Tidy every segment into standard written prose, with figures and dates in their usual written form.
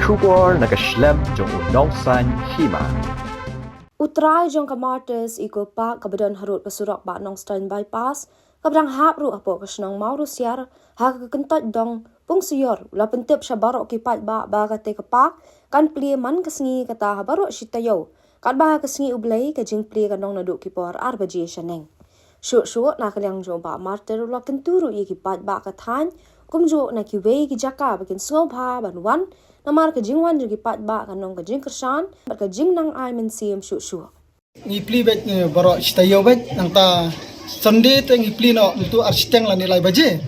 Shubor nakaslem jong unongsan hima. Utrai jong kamartes Eagle Park kabadan harut pasurak ba nong Stern bypass kabrang hapru apo kasnong Mauritiar haka kentot dong pungsiyor la pentep sya barok kipat ba kate kapak kan pli man kasngi kata barok sitayo kan ba kasngi ublay ka jing pli kanong naduk kipor arbaji syaneng syuk na kalyang jong ba marter la kenturu i kipat ba kathan kumjo na kiwei ki jaka bakin sngobha banwan namar ka jingwan jo kipat ba kanong ka jing kersan ka jing nang ai men sim syuk Ni pli bet baro sitayo bet nang ta Sunday teng pli no untuk arsteng la nilai baje.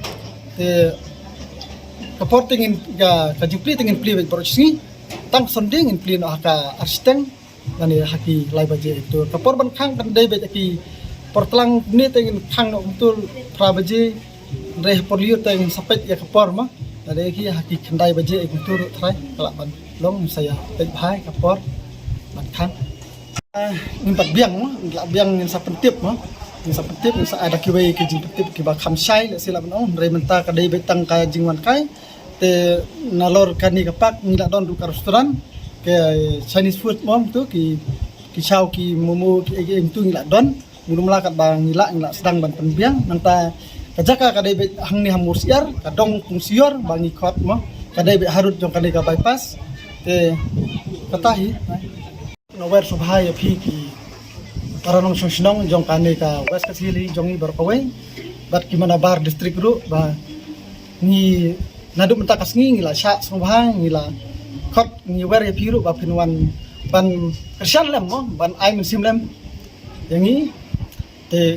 Kapor tengin ka jupli tengin pli bet baro singi tang Sunday ngin pli no ka arsteng la ni haki lai baje itu. Kapor ban khang kan dei bet ki portlang ni tengin khang no untuk pra baje reh porliu tengin sapet ya kapor ma. Ada ki haki kendai baje itu trai kalak ban long saya bet bhai kapor ban khang ngimpat biang mo ngla biang ngin sa pentip mo ngin sa pentip sa ada kiwei ke jing pentip ki ba kham shai la sila ban re menta ka dei betang ka jingwan kai te nalor kani ka pak ngila don du ka restoran ke Chinese food mo tu ki chau ki momo ki tu ngila don ngulum la ka ba ngila sedang ban penbiang nanta ka jaka ka dei bet hang ni hamur siar ka dong pungsior bangi khot mo ka dei bet harut jong kani ka bypass te katahi Nower subhaya phi ki karanong sungsnong jong kane ka west kasili jongi barkawai bat ki mana bar district ru ba ni nadu menta kasngi ngila sha subha ngila khot ni wer ya phi ru ba pinwan ban kersan lem mo ban ai min sim lem yangi te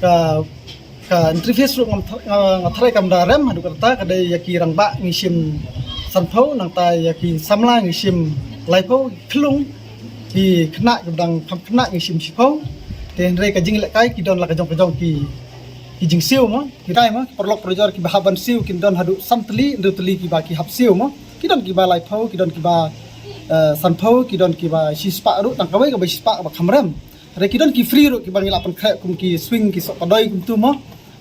ka interface ru ngathrai kam darem hadu karta kadai yaki rangba ngisim sanpho nang ta yaki samla ngisim laipo klung ki kena kedang kena ngisim sipau ten re ka jing le kai ki don la ka jong ki jing siu mo ki dai mo perlok projor ki bahaban siu ki don hadu samtli ndu tli ki ba ki hap siu mo ki don ki ba lai phau ki don ki ba san phau ki don ki ba sispa ru tang kawai ka ba sispa ba khamrem re ki don ki free ru ki ba ngila pan kha kum ki swing ki sok padoi kum tu mo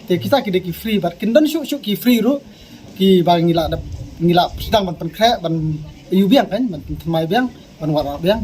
te kita ki de ki free bar kin don shu ki free ru ki ba ngila sedang ban pan kha ban yu biang kan ban thmai biang ban wara biang